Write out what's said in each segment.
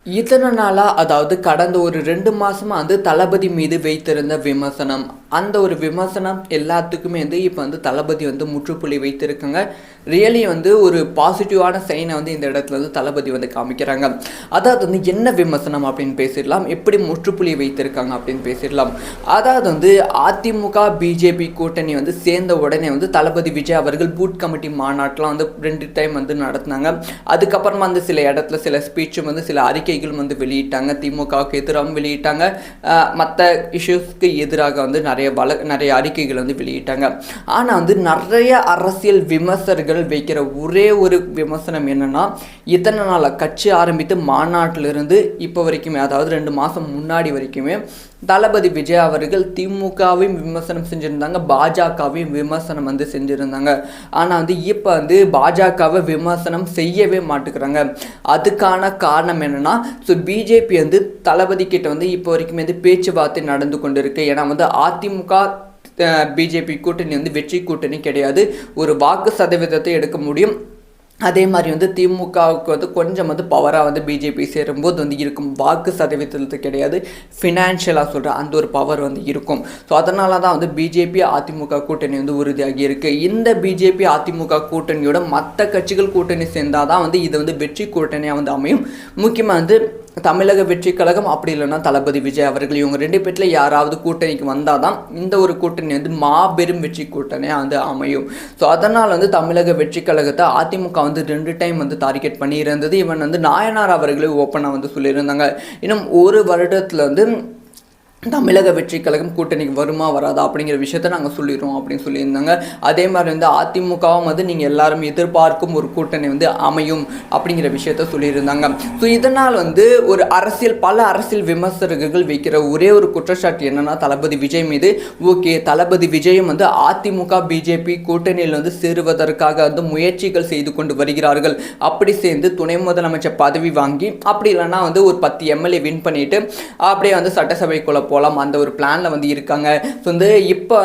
இத்தனை நாளா அதாவது கடந்த ஒரு 2 மாசமா தளபதி மீது வைத்திருந்த விமர்சனம். அந்த ஒரு விமர்சனம் எல்லாத்துக்குமே இப்போ தளபதி முற்றுப்புள்ளி வைத்திருக்காங்க. ரியலி ஒரு பாசிட்டிவான சைனை இந்த இடத்துல தளபதி காமிக்கிறாங்க. அதாவது என்ன விமர்சனம் அப்படின்னு பேசிடலாம், எப்படி முற்றுப்புள்ளி வைத்திருக்காங்க அப்படின்னு பேசிடலாம். அதாவது அதிமுக பிஜேபி கூட்டணி சேர்ந்த உடனே தளபதி விஜய் அவர்கள் பூத் கமிட்டி மாநாட்டெலாம் 2 டைம் நடத்தினாங்க. அதுக்கப்புறமா சில இடத்துல சில ஸ்பீச்சும் சில அறிக்கைகளும் வெளியிட்டாங்க. திமுகவுக்கு எதிராகவும் வெளியிட்டாங்க, மற்ற இஷ்யூஸ்க்கு எதிராக நிறைய அறிக்கைகள் வெளியிட்டாங்க. ஆனால் நிறைய அரசியல் விமர்சகர்கள் வைக்கிற ஒரே ஒரு விமர்சனம் என்னன்னா, இத்தனை நாள் கட்சி ஆரம்பித்து மாநாட்டிலிருந்து இப்போ வரைக்குமே, அதாவது 2 மாதம் முன்னாடி வரைக்குமே தளபதி விஜய் அவர்கள் திமுகவையும் விமர்சனம் செஞ்சுருந்தாங்க, பாஜகவையும் விமர்சனம் செஞ்சுருந்தாங்க. ஆனால் இப்போ பாஜகவை விமர்சனம் செய்யவே மாட்டுக்கிறாங்க. அதுக்கான காரணம் என்னன்னா, பிஜேபி தளபதி கிட்ட இப்போ வரைக்குமே பேச்சுவார்த்தை நடந்து கொண்டு இருக்கு. ஏன்னா அதிமுக பிஜேபி கூட்டணி வெற்றி கூட்டணி கிடையாது. ஒரு வாக்கு சதவீதத்தை எடுக்க முடியும். அதே மாதிரி திமுகவுக்கு கொஞ்சம் பவராக பிஜேபி சேரும்போது இருக்கும். வாக்கு சதவீதத்து கிடையாது, ஃபினான்ஷியலாக சொல்கிற அந்த ஒரு பவர் இருக்கும். ஸோ அதனால தான் பிஜேபி அதிமுக கூட்டணி உறுதியாகி இருக்குது. இந்த பிஜேபி அதிமுக கூட்டணியோட மற்ற கட்சிகள் கூட்டணி சேர்ந்தால் தான் இது வெற்றி கூட்டணியாக அமையும். முக்கியமாக தமிழக வெற்றி கழகம், அப்படி இல்லைன்னா தளபதி விஜய் அவர்கள், இவங்க 2 பேர்ல யாராவது கூட்டணிக்கு வந்தால் தான் இந்த ஒரு கூட்டணி மாபெரும் வெற்றி கூட்டணியாக அமையும். ஸோ அதனால் தமிழக வெற்றி கழகத்தை அதிமுக 2 டைம் டார்கெட் பண்ணி இருந்தது. இவன் நாயனார் அவர்களே ஓப்பனாக சொல்லியிருந்தாங்க, இன்னும் ஒரு வருடத்தில் தமிழக வெற்றி கழகம் கூட்டணிக்கு வருமா வராதா அப்படிங்கிற விஷயத்த நாங்கள் சொல்லிடுறோம் அப்படின்னு சொல்லியிருந்தாங்க. அதே மாதிரி அதிமுகவும் நீங்கள் எல்லாரும் எதிர்பார்க்கும் ஒரு கூட்டணி அமையும் அப்படிங்கிற விஷயத்த சொல்லியிருந்தாங்க. ஸோ இதனால் ஒரு பல அரசியல் விமர்சகர்கள் வைக்கிற ஒரே ஒரு குற்றச்சாட்டு என்னன்னா, தளபதி விஜய் மீது, ஓகே தளபதி விஜயும் அதிமுக பிஜேபி கூட்டணியில் சேருவதற்காக முயற்சிகள் செய்து கொண்டு வருகிறார்கள். அப்படி சேர்ந்து துணை முதலமைச்சர் பதவி வாங்கி, அப்படி இல்லைன்னா ஒரு 10 எம்எல்ஏ வின் பண்ணிட்டு அப்படியே சட்டசபைக்குள்ள போகலாம், அந்த ஒரு பிளானில் இருக்காங்க. ஸோ இப்போ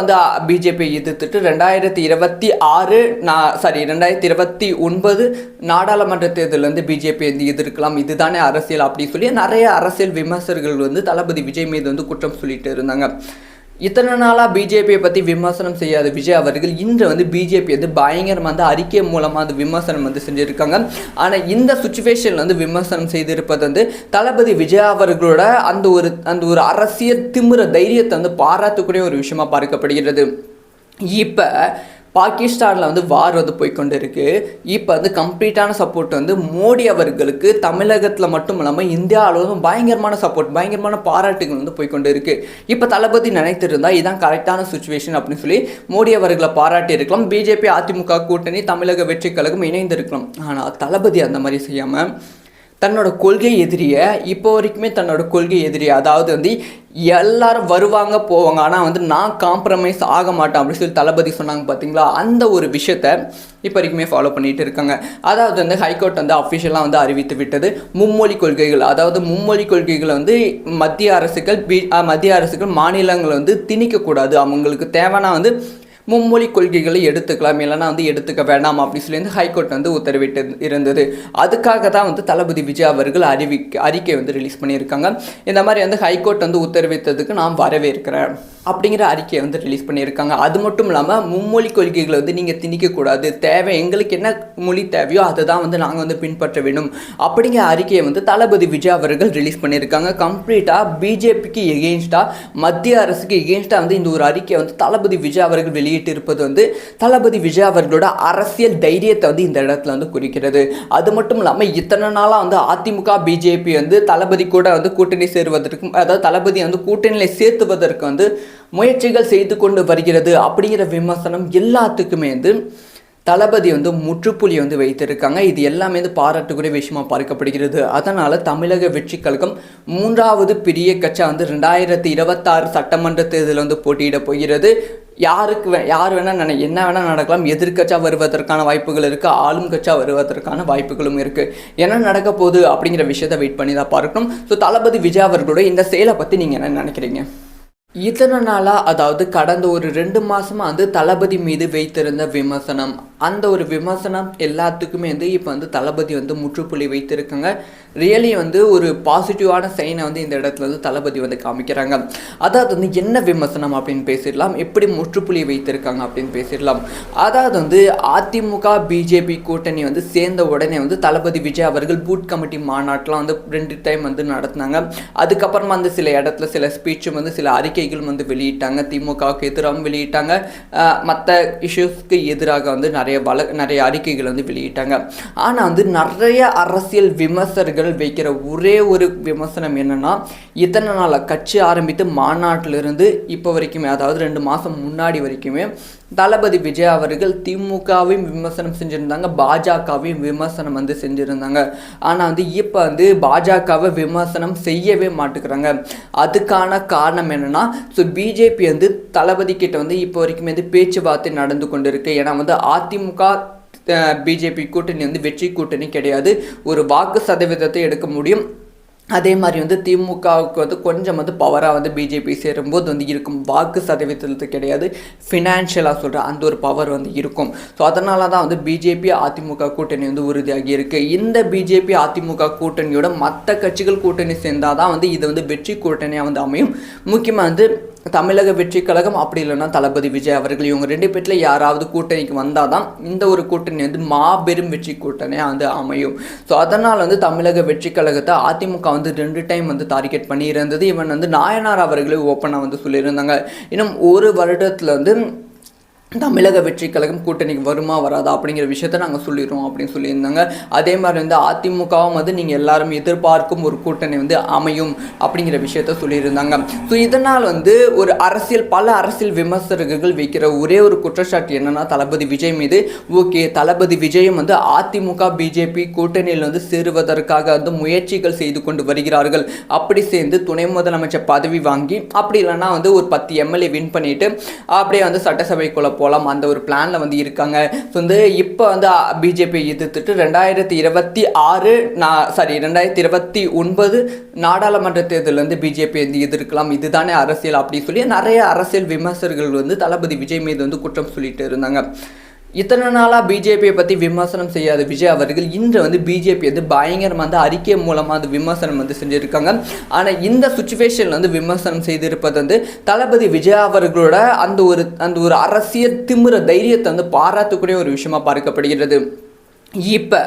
பிஜேபி எதிர்த்துட்டு 2029 நாடாளுமன்ற தேர்தலில் பிஜேபி எதிர்க்கலாம், இதுதானே அரசியல் அப்படின்னு சொல்லி நிறைய அரசியல் விமர்சகர்கள் தளபதி விஜய் மீது குற்றம் சொல்லிட்டு இருந்தாங்க. இத்தனை நாளாக பிஜேபியை பற்றி விமர்சனம் செய்யாத விஜய் அவர்கள் இன்று பிஜேபி பயங்கரமாக அறிக்கை மூலமாக விமர்சனம் செஞ்சுருக்காங்க. ஆனால் இந்த சுச்சுவேஷனில் விமர்சனம் செய்திருப்பது தளபதி விஜய் அவர்களோட அந்த ஒரு அரசியல் திமிர தைரியத்தை பாராட்டக்கூடிய ஒரு விஷயமா பார்க்கப்படுகிறது. இப்போ பாகிஸ்தானில் வார் போய்கொண்டு இருக்கு. இப்போ கம்ப்ளீட்டான சப்போர்ட் மோடி அவர்களுக்கு தமிழகத்தில் மட்டும் இல்லாமல் இந்தியா அளவும் பயங்கரமான சப்போர்ட், பயங்கரமான பாராட்டுகள் போய்கொண்டு இருக்கு. இப்போ தளபதி நினைத்திருந்தா இதான் கரெக்டான சுச்சுவேஷன் அப்படின்னு சொல்லி மோடி அவர்களை பாராட்டி இருக்கலாம். பிஜேபி அதிமுக கூட்டணி தமிழக வெற்றி கழகம் இணைந்திருக்கலாம். ஆனால் தளபதி அந்த மாதிரி செய்யாமல் தன்னோட கொள்கை எதிரியை, இப்போ வரைக்குமே தன்னோட கொள்கை எதிரியை, அதாவது எல்லாரும் வருவாங்க போவாங்க, ஆனால் நான் காம்ப்ரமைஸ் ஆக மாட்டேன் அப்படின்னு சொல்லி தளபதி சொன்னாங்க பார்த்தீங்களா, அந்த ஒரு விஷயத்தை இப்போ வரைக்குமே ஃபாலோ பண்ணிகிட்டு இருக்காங்க. அதாவது ஹைகோர்ட் அஃபிஷியலாக அறிவித்து விட்டது மும்மொழி கொள்கைகள். அதாவது மும்மொழி கொள்கைகளை மத்திய அரசுகள் மாநிலங்கள் திணிக்கக்கூடாது, அவங்களுக்கு தேவைன்னா மும்மொழி கொள்கைகளை எடுத்துக்கலாம், இல்லைனா எடுத்துக்க வேண்டாம் அப்படின்னு சொல்லி ஹைகோர்ட் உத்தரவிட்டு இருந்தது. அதுக்காக தான் தளபதி விஜய் அவர்கள் அறிக்கை ரிலீஸ் பண்ணியிருக்காங்க. இந்த மாதிரி ஹைகோர்ட் உத்தரவிட்டதுக்கு நான் வரவேற்கிறேன் அப்படிங்கிற அறிக்கையை ரிலீஸ் பண்ணியிருக்காங்க. அது மட்டும் இல்லாமல் மும்மொழி கொள்கைகளை நீங்கள் திணிக்கக்கூடாது, தேவை எங்களுக்கு என்ன மொழி தேவையோ அதை தான் நாங்கள் பின்பற்ற வேண்டும் அப்படிங்கிற அறிக்கையை தளபதி விஜய் அவர்கள் ரிலீஸ் பண்ணியிருக்காங்க. கம்ப்ளீட்டாக பிஜேபிக்கு எகெயின்ஸ்டாக, மத்திய அரசுக்கு எகெயின்ஸ்டாக இந்த ஒரு அறிக்கையை தளபதி விஜய் அவர்கள் வெளியிட்டு இருப்பது தளபதி விஜய் அவர்களோட அரசியல் தைரியத்தை இந்த இடத்துல குறிக்கிறது. அது மட்டும் இல்லாமல் இத்தனை நாளாக அதிமுக பிஜேபி தளபதி கூட கூட்டணி சேருவதற்கும், அதாவது தளபதி கூட்டணியில் சேர்த்துவதற்கு முயற்சிகள் செய்து கொண்டு வருகிறது அப்படிங்கிற விமர்சனம் எல்லாத்துக்குமே தளபதி முற்றுப்புள்ளி வைத்திருக்காங்க. இது எல்லாமே பாராட்டுக்குரிய விஷயமா பார்க்கப்படுகிறது. அதனால் தமிழக வெற்றி கழகம் 3வது பெரிய கட்சி 2026 சட்டமன்ற தேர்தலில் போட்டியிட போகிறது. யார் வேணால் என்ன வேணால் நடக்கலாம். எதிர்கட்சியாக வருவதற்கான வாய்ப்புகள் இருக்குது, ஆளும் கட்சியாக வருவதற்கான வாய்ப்புகளும் இருக்குது. என்ன நடக்க போகுது அப்படிங்கிற விஷயத்தை வெயிட் பண்ணி தான் பார்க்கணும். ஸோ தளபதி விஜய் அவர்களோட இந்த செயலை பற்றி நீங்கள் என்ன நினைக்கிறீங்க? இத்தனை நாளாக, அதாவது கடந்த ஒரு 2 மாதமாக தளபதி மீது வைத்திருந்த விமர்சனம், அந்த ஒரு விமர்சனம் எல்லாத்துக்குமே வந்து இப்போ வந்து தளபதி வந்து முற்றுப்புள்ளி வைத்திருக்காங்க. ரியலி வந்து ஒரு பாசிட்டிவான சைனை வந்து இந்த இடத்துல வந்து தளபதி வந்து காமிக்கிறாங்க. அதாவது வந்து என்ன விமர்சனம் அப்படின்னு பேசிடலாம், எப்படி முற்றுப்புள்ளி வைத்திருக்காங்க அப்படின்னு பேசிடலாம். அதாவது வந்து அதிமுக பிஜேபி கூட்டணி வந்து சேர்ந்த உடனே வந்து தளபதி விஜய் அவர்கள் பூத் கமிட்டி மாநாட்டெலாம் வந்து 2 டைம் வந்து நடத்தினாங்க. அதுக்கப்புறமா வந்து சில இடத்துல சில ஸ்பீச்சும் வந்து சில அறிக்கைகளும் வந்து வெளியிட்டாங்க. திமுகவுக்கு எதிராகவும் வெளியிட்டாங்க, மற்ற இஷ்யூஸ்க்கு எதிராக வந்து நிறைய அறிக்கைகள் வந்து வெளியிட்டாங்க. ஆனால் வந்து நிறைய அரசியல் விமர்சகர்கள் வைக்கிற ஒரே ஒரு விமர்சனம் என்னன்னா, இத்தனை நாள் கட்சி ஆரம்பித்து மாநாட்டிலிருந்து இப்போ வரைக்குமே, அதாவது 2 மாதம் முன்னாடி வரைக்குமே தளபதி விஜய் அவர்கள் திமுகவையும் விமர்சனம் செஞ்சுருந்தாங்க, பாஜகவையும் விமர்சனம் வந்து செஞ்சுருந்தாங்க. ஆனால் வந்து இப்போ வந்து பாஜகவை விமர்சனம் செய்யவே மாட்டுக்கிறாங்க. அதுக்கான காரணம் என்னென்னா, ஸோ பிஜேபி வந்து தளபதி கிட்ட வந்து இப்போ வரைக்குமே வந்து பேச்சுவார்த்தை நடந்து கொண்டு இருக்கு. ஏன்னா வந்து அதிமுக பிஜேபி கூட்டணி வந்து வெற்றி கூட்டணி கிடையாது. ஒரு வாக்கு சதவீதத்தை எடுக்க முடியும். அதே மாதிரி வந்து திமுகவுக்கு வந்து கொஞ்சம் வந்து பவராக வந்து பிஜேபி சேரும்போது வந்து இருக்கும். வாக்கு சதவீதத்து கிடையாது, ஃபினான்ஷியலாக சொல்கிற அந்த ஒரு பவர் வந்து இருக்கும். ஸோ அதனால தான் வந்து பிஜேபி அதிமுக கூட்டணி வந்து உறுதியாகி இருக்குது. இந்த பிஜேபி அதிமுக கூட்டணியோட மற்ற கட்சிகள் கூட்டணி சேர்ந்தால் தான் வந்து இது வந்து வெற்றி கூட்டணியாக வந்து அமையும். முக்கியமாக வந்து தமிழக வெற்றி கழகம், அப்படி இல்லைன்னா தளபதி விஜய் அவர்கள், இவங்க 2 பேரில் யாராவது கூட்டணிக்கு வந்தால் தான் இந்த ஒரு கூட்டணி வந்து மாபெரும் வெற்றி கூட்டணியாக வந்து அமையும். ஸோ அதனால் வந்து தமிழக வெற்றி கழகத்தை அதிமுக வந்து 2 டைம் வந்து டார்கெட் பண்ணியிருந்தது. இவன் வந்து நாயனார் அவர்களே ஓப்பனாக வந்து சொல்லியிருந்தாங்க, இன்னும் ஒரு வருடத்தில் வந்து தமிழக வெற்றி கழகம் கூட்டணிக்கு வருமா வராதா அப்படிங்கிற விஷயத்த நாங்கள் சொல்லிடுறோம் அப்படின்னு சொல்லியிருந்தாங்க. அதே மாதிரி வந்து அதிமுகவும் வந்து நீங்கள் எல்லாரும் எதிர்பார்க்கும் ஒரு கூட்டணி வந்து அமையும் அப்படிங்கிற விஷயத்த சொல்லியிருந்தாங்க. ஸோ இதனால் வந்து ஒரு பல அரசியல் விமர்சகர்கள் வைக்கிற ஒரே ஒரு குற்றச்சாட்டு என்னன்னா, தளபதி விஜய் மீது, ஓகே தளபதி விஜயும் வந்து அதிமுக பிஜேபி கூட்டணியில் வந்து சேருவதற்காக வந்து முயற்சிகள் செய்து கொண்டு வருகிறார்கள். அப்படி சேர்ந்து துணை முதலமைச்சர் பதவி வாங்கி, அப்படி இல்லைன்னா வந்து ஒரு 10 எம்எல்ஏ வின் பண்ணிட்டு அப்படியே வந்து சட்டசபைக்குள்ள போகலாம், அந்த ஒரு பிளானில் வந்து இருக்காங்க. ஸோ வந்து இப்போ வந்து பிஜேபி எதிர்த்துட்டு 2029 நாடாளுமன்ற தேர்தலில் வந்து பிஜேபி வந்து எதிர்க்கலாம், இதுதானே அரசியல் அப்படி சொல்லி நிறைய அரசியல் விமர்சகர்கள் வந்து தளபதி விஜய் மீது வந்து குற்றம் சொல்லிட்டு இருந்தாங்க. இத்தனை நாளாக பிஜேபியை பற்றி விமர்சனம் செய்யாத விஜய் அவர்கள் இன்று வந்து பிஜேபி வந்து பயங்கரமாக வந்து அறிக்கை மூலமாக அந்த விமர்சனம் வந்து செஞ்சுருக்காங்க. ஆனால் இந்த சுச்சுவேஷனில் வந்து விமர்சனம் செய்திருப்பது வந்து தளபதி விஜய் அவர்களோட அந்த ஒரு அரசியல் திமிர தைரியத்தை வந்து பாராட்டக்கூடிய ஒரு விஷயமா பார்க்கப்படுகிறது. இப்போ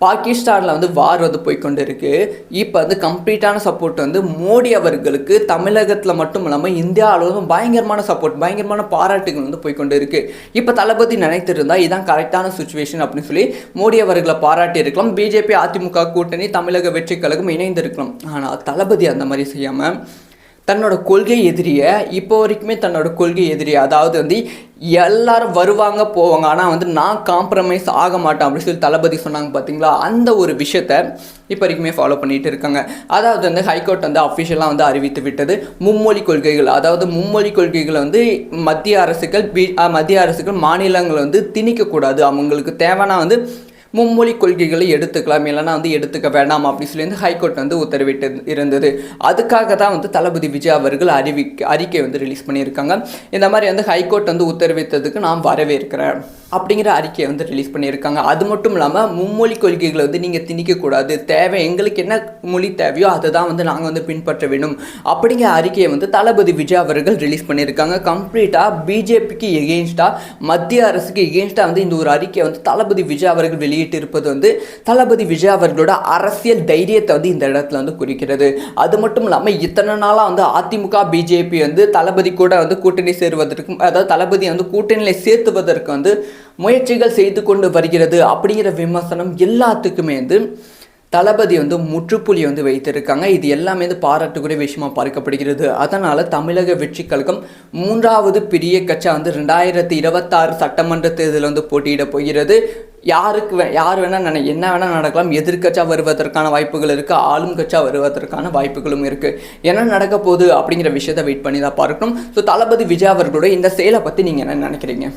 பாகிஸ்தானில் வந்து வார் வந்து போய்கொண்டு இருக்குது. இப்போ வந்து கம்ப்ளீட்டான சப்போர்ட் வந்து மோடி அவர்களுக்கு தமிழகத்தில் மட்டும் இல்லாமல் இந்தியா அளவும் பயங்கரமான சப்போர்ட், பயங்கரமான பாராட்டுகள் வந்து போய்கொண்டு இருக்குது. இப்போ தளபதி நினைத்திருந்தால் இதான் கரெக்டான சுச்சுவேஷன் அப்படின்னு சொல்லி மோடி அவர்களை பாராட்டி இருக்கலாம். பிஜேபி அதிமுக கூட்டணி தமிழக வெற்றி கழகம் இணைந்து இருக்கலாம். ஆனால் தளபதி அந்த மாதிரி செய்யாமல் தன்னோட கொள்கை எதிரியை, இப்போ வரைக்குமே தன்னோட கொள்கை எதிரியை, அதாவது வந்து எல்லாரும் வருவாங்க போவாங்க, ஆனால் வந்து நான் காம்ப்ரமைஸ் ஆக மாட்டேன் அப்படின்னு சொல்லி தளபதி சொன்னாங்க பார்த்தீங்களா, அந்த ஒரு விஷயத்தை இப்போ வரைக்குமே ஃபாலோ பண்ணிகிட்டு இருக்காங்க. அதாவது வந்து ஹைகோர்ட் வந்து அஃபிஷியலாக வந்து அறிவித்து விட்டது மும்மொழி கொள்கைகள். அதாவது மும்மொழி கொள்கைகளை வந்து மத்திய அரசுகள் மாநிலங்கள் வந்து திணிக்கக்கூடாது, அவங்களுக்கு தேவைன்னா வந்து மும்மொழி கொள்கைகளை எடுத்துக்கலாம், இல்லைனா வந்து எடுத்துக்க வேண்டாம் அப்படின்னு சொல்லி வந்து ஹைகோர்ட் வந்து உத்தரவிட்டு இருந்தது. அதுக்காக தான் வந்து தளபதி விஜய் அவர்கள் அறிக்கை வந்து ரிலீஸ் பண்ணியிருக்காங்க. இந்த மாதிரி வந்து ஹைகோர்ட் வந்து உத்தரவிட்டதுக்கு நான் வரவேற்கிறேன் அப்படிங்கிற அறிக்கையை வந்து ரிலீஸ் பண்ணியிருக்காங்க. அது மட்டும் இல்லாமல் மும்மொழி கொள்கைகளை வந்து நீங்கள் திணிக்கக்கூடாது, தேவை எங்களுக்கு என்ன மொழி தேவையோ அதை தான் வந்து நாங்கள் வந்து பின்பற்ற வேண்டும் அப்படிங்கிற அறிக்கையை வந்து தளபதி விஜய் அவர்கள் ரிலீஸ் பண்ணியிருக்காங்க. கம்ப்ளீட்டாக பிஜேபிக்கு எகெயின்ஸ்டாக, மத்திய அரசுக்கு எகெயின்ஸ்டாக வந்து இந்த ஒரு அறிக்கையை வந்து தளபதி விஜய் அவர்கள் வெளியிட்டு இருப்பது வந்து தளபதி விஜய் அவர்களோட அரசியல் தைரியத்தை வந்து இந்த இடத்துல வந்து குறிக்கிறது. அது மட்டும் இல்லாமல் இத்தனை நாளாக வந்து அதிமுக பிஜேபி வந்து தளபதி கூட வந்து கூட்டணி சேருவதற்கு, அதாவது தளபதியை வந்து கூட்டணியில் சேர்த்துவதற்கு வந்து முயற்சிகள் செய்து கொண்டு வருகிறது அப்படிங்கிற விமர்சனம் எல்லாத்துக்குமே வந்து தளபதி வந்து முற்றுப்புள்ளி வந்து வைத்திருக்காங்க. இது எல்லாமே வந்து பாராட்டுக்குரிய விஷயமா பார்க்கப்படுகிறது. அதனால் தமிழக வெற்றி கழகம் 3வது பெரிய கட்சியாக வந்து 2026 சட்டமன்ற தேர்தலில் வந்து போட்டியிட போகிறது. யார் வேணால் என்ன வேணால் நடக்கலாம். எதிர்கட்சியாக வருவதற்கான வாய்ப்புகள் இருக்குது, ஆளும் கட்சியாக வருவதற்கான வாய்ப்புகளும் இருக்குது. என்ன நடக்க போகுது அப்படிங்கிற விஷயத்தை வெயிட் பண்ணி தான் பார்க்கணும். ஸோ தளபதி விஜய் அவர்களோட இந்த செயலை பற்றி நீங்கள் என்ன நினைக்கிறீங்க?